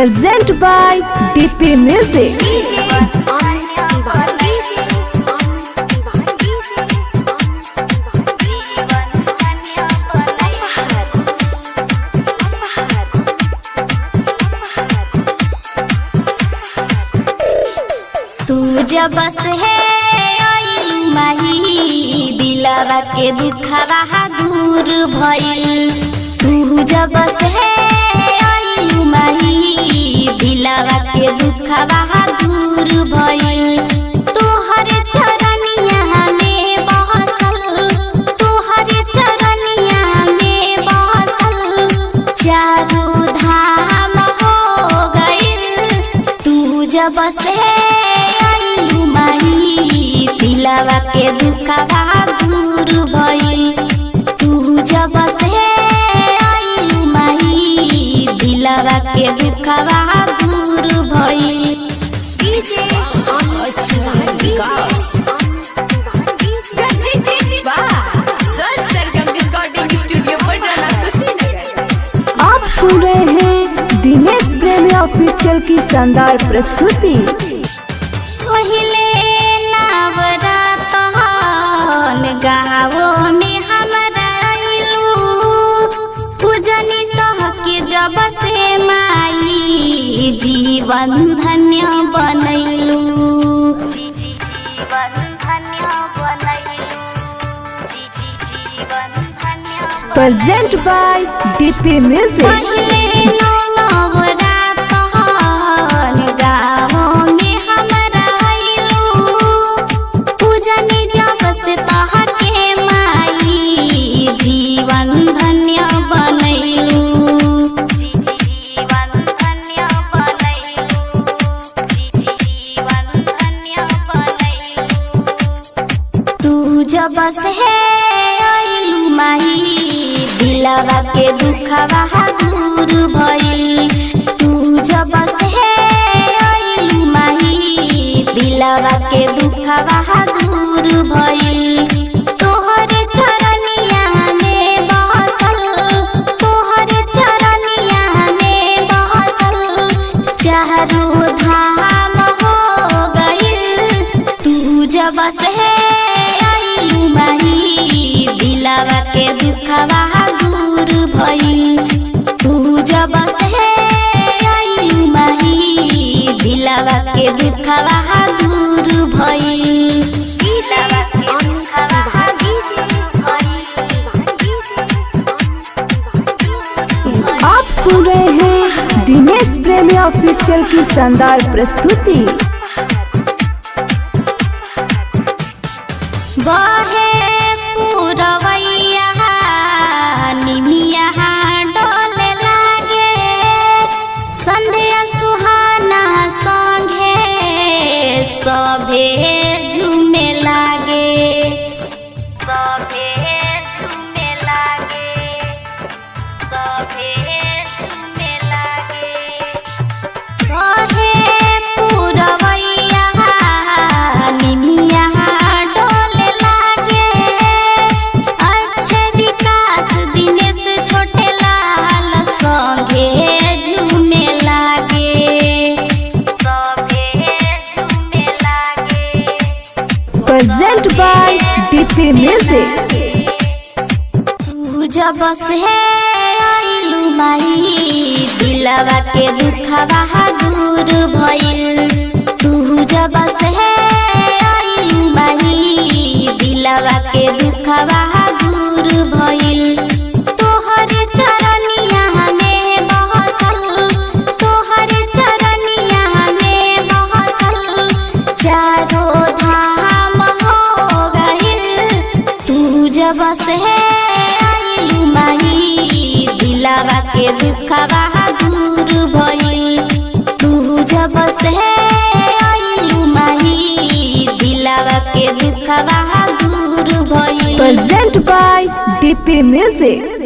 present by DP Music. तू जब बस है माही दिलवा के दुखवा दूर भइल। तू जब बस है माही दिलवा के दुखवा दूर भइल। तोहर चरनिया में बहसल, तोहर चरनिया में बहसल चारों धाम हो गइल। तू जब से दिलवा के दुखवा दूर भइल। तू जब से माही दिलवा के दुखवा दूर भइल। आप सुन रहे हैं दिनेश प्रेमी ऑफिशियल की शानदार प्रस्तुति। गाँव में हमरा पूजनी तोहके जब से माई जीवन धन्य बनैलू। Present by DP Music. जब से माही दिलवा के दुखवा दूर भइल। तू जब से माही दिलवा के दुखवा दूर भइल। तोहर चरनिया में बहसल, तोहर चरनिया में बहसल चारों धाम हो गइल। तू जब से दिलवा के दुखवा दूर भइल। तू जब से माही दिलवा के दुखवा दूर भइल। आप सुन रहे हैं दिनेश प्रेमी ऑफिशियल की शानदार प्रस्तुति। सभे झूमे लागे, सभे झूमे लागे, सभे झूमे लागे। कहे पुरवैया निमिया डोले लागे। अच्छे विकास दिनेश छोटे लाल संगे झूमे लागे। Present by DP Music. तू जब से माही दिलवा के दुखवा दूर भइल। तू जब से माही दिलवा के दुखवा दूर भइल। तोहर चरनिया में बहसल, तोहर चरनिया में बहसल चारों धाम हो गइल। तू जब से माही दिलवा के दुखवा दूर भइल। तू जब से माही दिलवा के दुखवा दूर भइल। Present by DP Music.